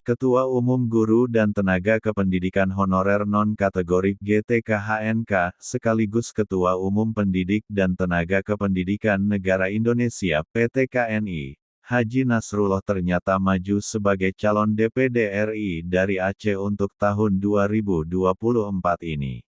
Ketua Umum Guru dan Tenaga Kependidikan Honorer Non-Kategorik GTKHNK, sekaligus Ketua Umum Pendidik dan Tenaga Kependidikan Negara Indonesia (PT-KNI), Haji Nasrullah ternyata maju sebagai calon DPD RI dari Aceh untuk tahun 2024 ini.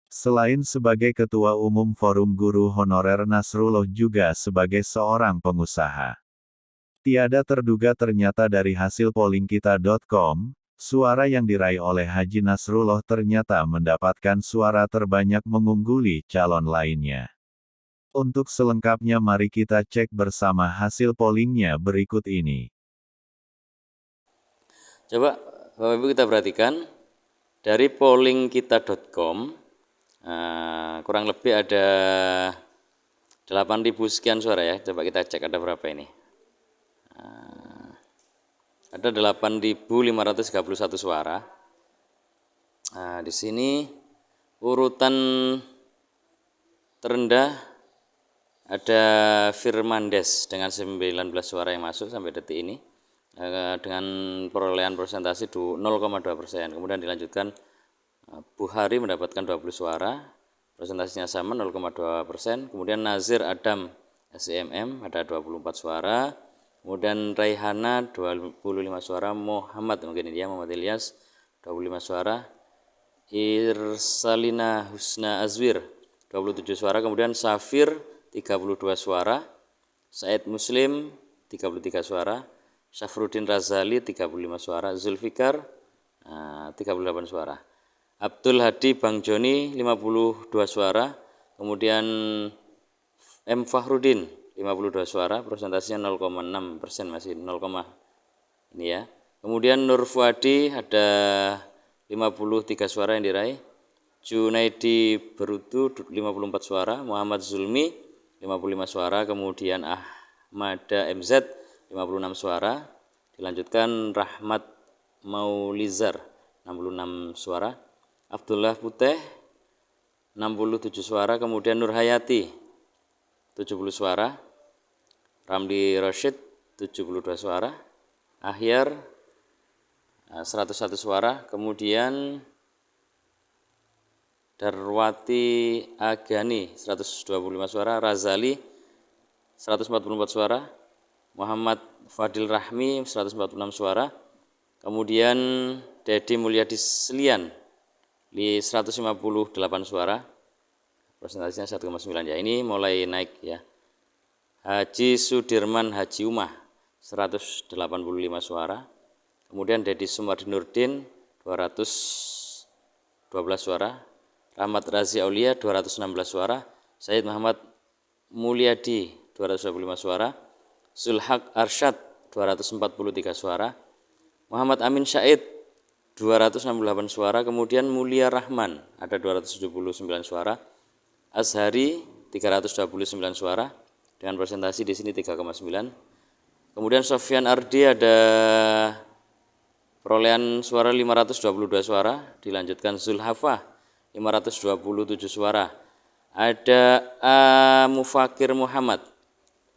Selain sebagai Ketua Umum Forum Guru Honorer, Nasrullah juga sebagai seorang pengusaha. Tiada terduga ternyata dari hasil pollingkita.com, suara yang diraih oleh Haji Nasrullah ternyata mendapatkan suara terbanyak mengungguli calon lainnya. Untuk selengkapnya mari kita cek bersama hasil pollingnya berikut ini. Coba Bapak Ibu kita perhatikan, dari pollingkita.com kurang lebih ada 8.000 sekian suara ya. Coba kita cek ada berapa ini. Ada 8.531 suara. Nah, di sini urutan terendah ada Firmandes dengan 19 suara yang masuk sampai detik ini dengan perolehan persentase 0,2%. Kemudian dilanjutkan Buhari mendapatkan 20 suara, presentasinya sama 0,2%. Kemudian Nazir Adam SEMM ada 24 suara. Kemudian Raihana 25 suara, Muhammad Ilyas 25 suara, Irsalina Husna Azwir 27 suara, kemudian Safir 32 suara, Said Muslim 33 suara, Syafruddin Razali 35 suara, Zulfikar 38 suara, Abdul Hadi Bang Joni 52 suara, kemudian M. Fahrudin 52 suara, persentasinya 0,6%, masih 0, ini ya. Kemudian Nur Fuadi ada 53 suara yang diraih, Junaidi Berutu 54 suara, Muhammad Zulmi 55 suara, kemudian Ahmada MZ 56 suara, dilanjutkan Rahmat Maulizar 66 suara, Abdullah Puteh 67 suara, kemudian Nur Hayati 70 suara, Ramli Rashid 72 suara, Ahyar 101 suara, kemudian Darwati Agani 125 suara, Razali 144 suara, Muhammad Fadil Rahmi 146 suara, kemudian Dedi Mulyadi Selian di 158 suara, presentasinya 1,9 ya. Ini mulai naik ya. Haji Sudirman Haji Umah 185 suara, kemudian Dedi Sumardi Nurdin 212 suara, Rahmat Razi Aulia 216 suara, Said Muhammad Mulyadi 225 suara, Zulhaq Arsyad 243 suara, Muhammad Amin Syahid 268 suara, kemudian Mulia Rahman ada 279 suara, Azhari 329 suara dengan presentasi di sini 3,9. Kemudian Sofyan Ardi ada perolehan suara 522 suara, dilanjutkan Zulhafah 527 suara. Ada Mufakir Muhammad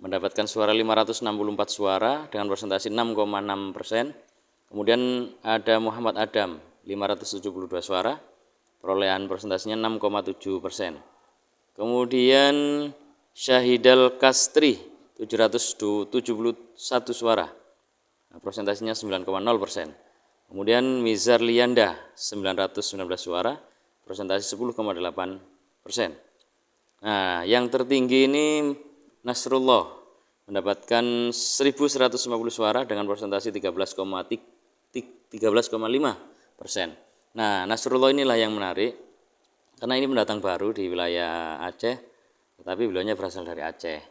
mendapatkan suara 564 suara dengan presentasi 6,6%. Kemudian ada Muhammad Adam 572 suara, perolehan presentasinya 6,7%. Kemudian Syahidal Kastri 771 suara, presentasinya 9,0%. Kemudian Mizar Lianda 919 suara, presentasi 10,8%. Nah, yang tertinggi ini Nasrullah mendapatkan 1.150 suara dengan presentasi 13,5%. Nah, Nasrullah inilah yang menarik karena ini pendatang baru di wilayah Aceh, tetapi beliaunya berasal dari Aceh.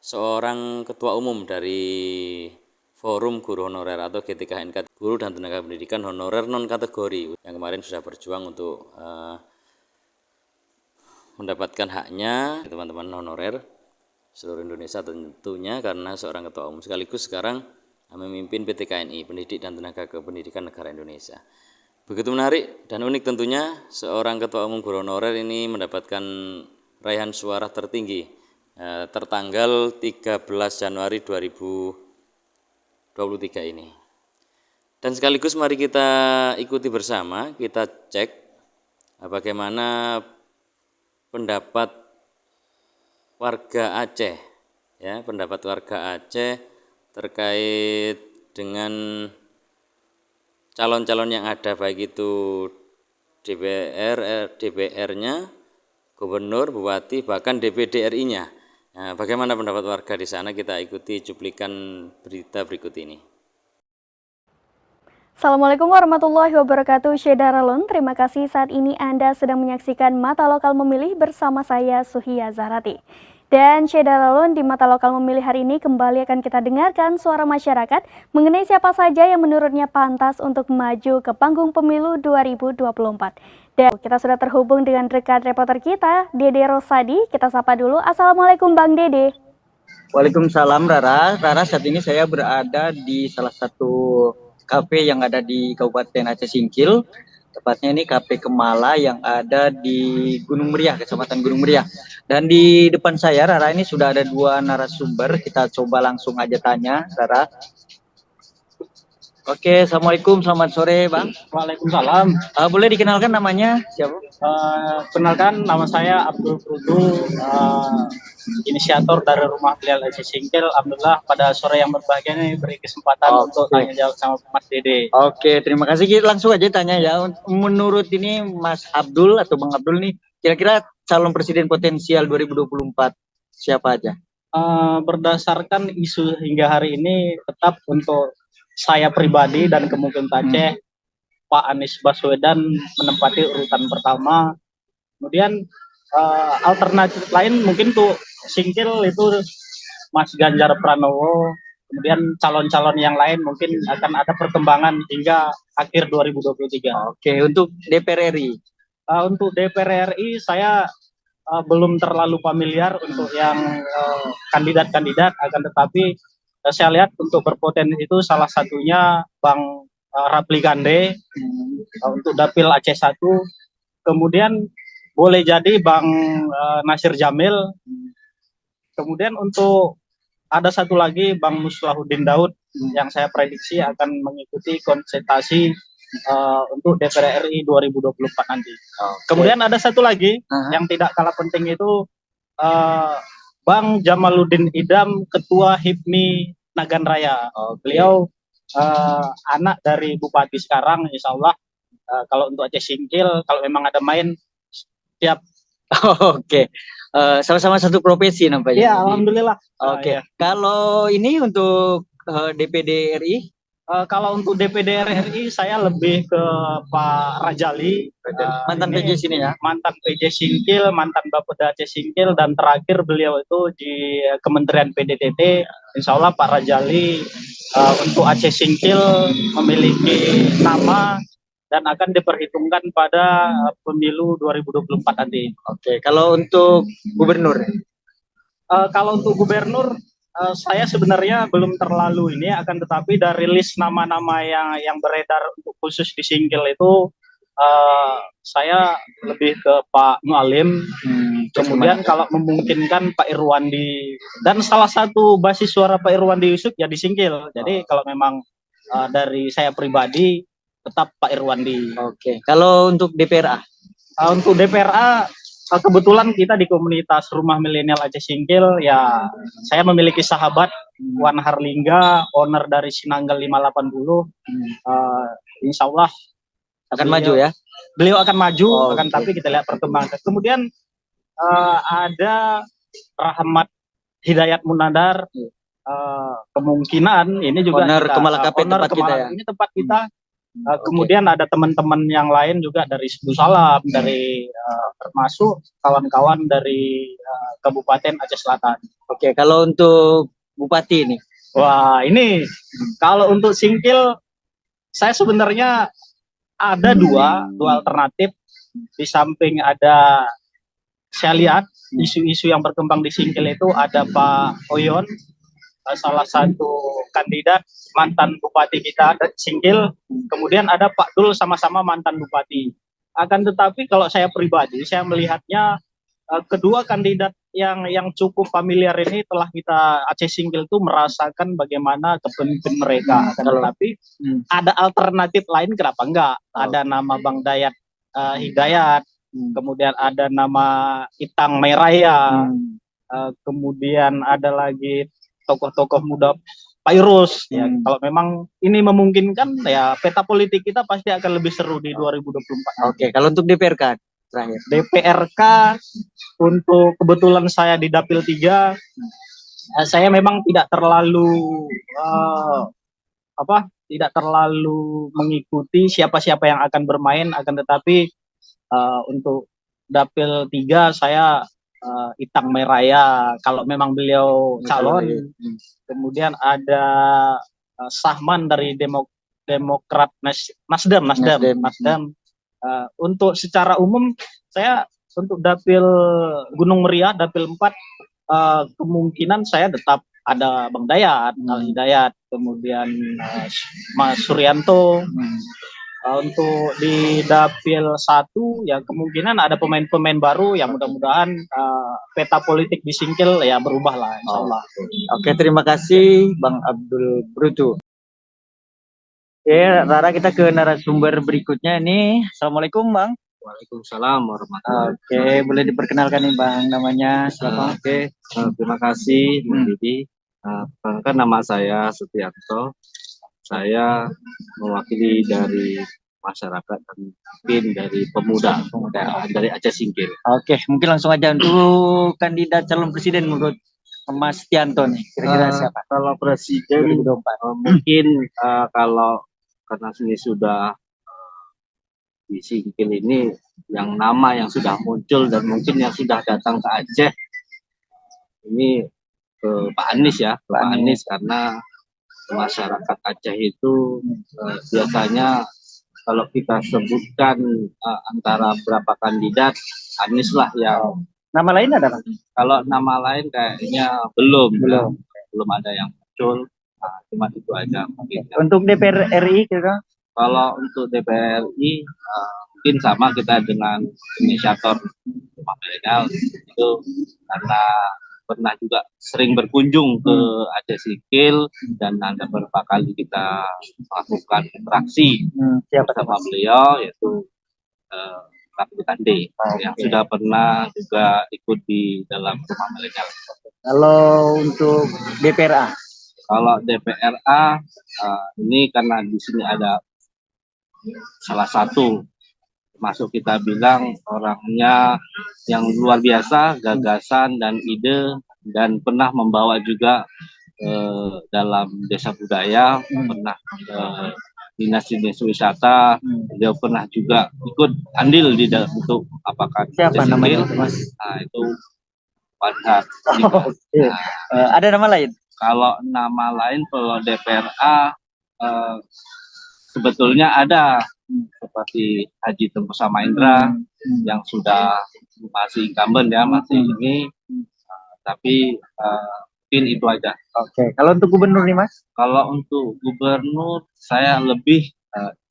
Seorang ketua umum dari Forum Guru Honorer atau GTKHNK, Guru dan Tenaga Pendidikan Honorer Non-Kategori, yang kemarin sudah berjuang untuk mendapatkan haknya teman-teman honorer seluruh Indonesia tentunya, karena seorang ketua umum sekaligus sekarang memimpin PT-KNI, Pendidik dan Tenaga Kependidikan Negara Indonesia. Begitu menarik dan unik tentunya, seorang ketua umum guru honorer ini mendapatkan raihan suara tertinggi tertanggal 13 Januari 2023 ini. Dan sekaligus mari kita ikuti bersama, kita cek bagaimana pendapat warga Aceh, ya, pendapat warga Aceh terkait dengan calon-calon yang ada, baik itu DPR-nya, gubernur, bupati, bahkan DPD RI-nya. Nah, bagaimana pendapat warga di sana? Kita ikuti cuplikan berita berikut ini. Assalamualaikum warahmatullahi wabarakatuh. Syederalun, terima kasih saat ini Anda sedang menyaksikan Mata Lokal Memilih bersama saya Suhia Zahrati. Dan Syederalun, di Mata Lokal Memilih hari ini kembali akan kita dengarkan suara masyarakat mengenai siapa saja yang menurutnya pantas untuk maju ke panggung pemilu 2024. Dan kita sudah terhubung dengan rekan reporter kita, Dede Rosadi. Kita sapa dulu. Assalamualaikum Bang Dede. Waalaikumsalam Rara. Rara, saat ini saya berada di salah satu kafe yang ada di Kabupaten Aceh Singkil. Tepatnya ini Kafe Kemala yang ada di Gunung Meriah, Kecamatan Gunung Meriah. Dan di depan saya, Rara, ini sudah ada dua narasumber. Kita coba langsung aja tanya, Rara. Oke, Assalamualaikum, selamat sore Bang. Waalaikumsalam. Boleh dikenalkan namanya siapa? Kenalkan, nama saya Abdul Prudu, inisiator dari Rumah Belial Aceh Singkil. Alhamdulillah pada sore yang berbahagia ini beri kesempatan untuk tanya jawab sama Mas Dede. Oke, terima kasih. Kita langsung aja tanya ya. Menurut ini Mas Abdul atau Bang Abdul nih, kira-kira calon presiden potensial 2024 siapa aja? Berdasarkan isu hingga hari ini, tetap untuk saya pribadi dan kemungkinan Aceh, Pak Anies Baswedan menempati urutan pertama. Kemudian alternatif lain mungkin tuh Singkil itu Mas Ganjar Pranowo. Kemudian calon-calon yang lain mungkin akan ada perkembangan hingga akhir 2023. Oke, untuk DPR RI. Untuk DPR RI saya belum terlalu familiar untuk yang kandidat-kandidat, akan tetapi saya lihat untuk berpotensi itu salah satunya Bang Rapli Gande untuk Dapil Aceh 1. Kemudian boleh jadi Bang Nasir Jamil. Kemudian untuk ada satu lagi Bang Muslahuddin Daud yang saya prediksi akan mengikuti konsultasi untuk DPR RI 2024 nanti. Kemudian ada satu lagi yang tidak kalah penting itu Bang Jamaluddin Idam, Ketua HIPMI Nagan Raya. Beliau anak dari Bupati sekarang, insya Allah kalau untuk Aceh Singkil, kalau memang ada main, siap. Oke, sama-sama satu profesi nampaknya. Iya, alhamdulillah. Oke, kalau ini untuk DPD RI? Kalau untuk DPD RI saya lebih ke Pak Rajali, mantan PJ sini ya? Mantan PJ Singkil, mantan Bapeda Aceh Singkil, dan terakhir beliau itu di Kementerian PDTT. Insya Allah Pak Rajali untuk Aceh Singkil memiliki nama dan akan diperhitungkan pada pemilu 2024 nanti. Oke, kalau untuk gubernur? Kalau untuk gubernur, saya sebenarnya belum terlalu ini, akan tetapi dari list nama-nama yang beredar untuk khusus di Singkil itu saya lebih ke Pak Mualim, kemudian kalau memungkinkan Pak Irwandi, dan salah satu basis suara Pak Irwandi Yusuf ya di Singkil. Jadi kalau memang dari saya pribadi tetap Pak Irwandi. Oke, kalau untuk DPRA? Untuk DPRA kebetulan kita di komunitas Rumah Milenial Aceh Singkil, ya saya memiliki sahabat Wan Harlingga, owner dari Sinanggal 580. Insya Allah akan maju ya? Beliau akan maju, tapi kita lihat perkembangan. Kemudian ada Rahmat Hidayat Munadar, kemungkinan ini juga owner Kemala KP tempat kita ya? Ini tempat kita. Kemudian ada teman-teman yang lain juga dari Sebu Salam, dari termasuk kawan-kawan dari Kabupaten Aceh Selatan. Oke, kalau untuk Bupati ini? Wah, ini kalau untuk Singkil saya sebenarnya ada dua alternatif. Di samping ada, saya lihat isu-isu yang berkembang di Singkil itu ada Pak Oyon, salah satu kandidat mantan bupati kita Singkil, kemudian ada Pak Dul, sama-sama mantan bupati. Akan tetapi kalau saya pribadi, saya melihatnya kedua kandidat yang cukup familiar ini telah kita Aceh Singgil tuh merasakan bagaimana kepemimpinan mereka. Tetapi ada alternatif lain, kenapa enggak? Ada nama Bang Dayat Hidayat, kemudian ada nama Itang Meraya, kemudian ada lagi tokoh-tokoh muda Pairus. Ya, kalau memang ini memungkinkan, ya peta politik kita pasti akan lebih seru di 2024. Oke, kalau untuk DPRK terakhir. DPRK untuk kebetulan saya di Dapil 3, saya memang tidak terlalu tidak terlalu mengikuti siapa-siapa yang akan bermain, akan tetapi untuk Dapil 3 saya Itang Meraya kalau memang beliau calon. Kemudian ada Sahman dari Demokrat Nasdem. Untuk secara umum saya untuk Dapil Gunung Meriah Dapil 4 kemungkinan saya tetap ada Bang Dayat, Al Hidayat, kemudian Mas Suryanto. Untuk di Dapil 1 ya kemungkinan ada pemain-pemain baru yang mudah-mudahan peta politik di Singkil ya berubah lah, insyaallah. Oke, terima kasih Bang Abdul Brutu. Oke, Rara, kita ke narasumber berikutnya nih. Assalamualaikum Bang. Waalaikumsalam warahmatullahi wabarakatuh. Oke, boleh diperkenalkan nih Bang, namanya siapa? Oke, terima kasih Mbak Didi. Perkenalkan, nama saya Setianto. Saya mewakili dari masyarakat dan mungkin dari pemuda dari Aceh Singkil. Oke, mungkin langsung aja untuk kandidat calon presiden menurut Mas Tianto nih. Kira-kira siapa? Kalau presiden 2024. mungkin kalau karena ini sudah di Singkil ini yang nama yang sudah muncul dan mungkin yang sudah datang ke Aceh ini ke Pak Anies ya, Pak Anies, karena masyarakat Aceh itu biasanya kalau kita sebutkan antara berapa kandidat, Anies lah yang. Nama lain ada Bang? Kalau nama lain kayaknya belum ada yang muncul. Cuma itu aja mungkin. Untuk DPR RI kira-kira? Kalau untuk DPR RI mungkin sama kita dengan inisiator Rumah Milenial itu, karena pernah juga sering berkunjung ke Aceh Singkil dan ada beberapa kali kita melakukan interaksi bersama beliau, yaitu Kapitan D yang sudah pernah juga ikut di dalam Rumah Milenial. Kalau untuk DPRA? Kalau DPRA ini karena di sini ada salah satu masuk kita bilang orangnya yang luar biasa, gagasan dan ide, dan pernah membawa juga dalam desa budaya, pernah dinas wisata, dia pernah juga ikut andil di untuk apakah siapa namanya Mas? Nah, itu Padhat. Ada nama lain? Kalau nama lain kalau DPRA sebetulnya ada seperti Haji Tengku Samaindra yang sudah masih incumbent ya, masih ini, tapi mungkin itu aja. Oke, kalau untuk gubernur nih Mas? Kalau untuk gubernur saya lebih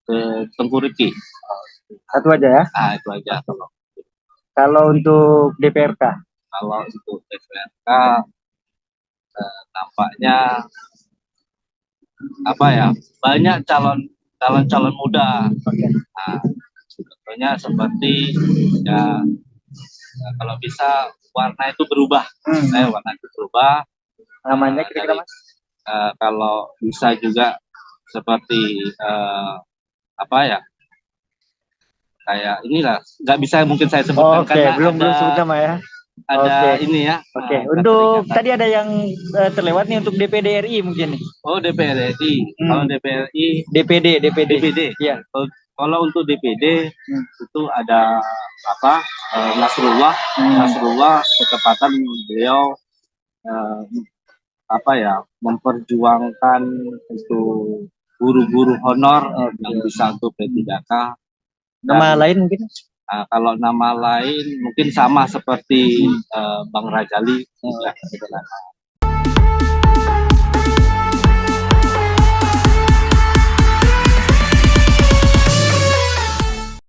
ke Tengku Riki. Satu aja ya? Itu aja. Kalau untuk DPRK? Kalau untuk DPRK nampaknya apa ya, banyak calon muda. Contohnya seperti ya, kalau bisa warna itu berubah. Warna itu berubah. Namanya kira-kira Mas? Kalau bisa juga seperti apa ya, kayak inilah, nggak bisa mungkin saya sebutkan. Oke, belum sebut nama ya. Ada ini ya. Oke, untuk tadi ada yang terlewat nih untuk DPD RI mungkin nih. Oh, DPR RI. Kalau DPR RI, DPD. Iya. Kalau untuk DPD itu ada apa? Nasrullah ketepatan beliau apa ya, memperjuangkan itu guru-guru honor yang bisa untuk P3K. Nama lain mungkin? Kalau nama lain mungkin sama seperti Bang Rajali.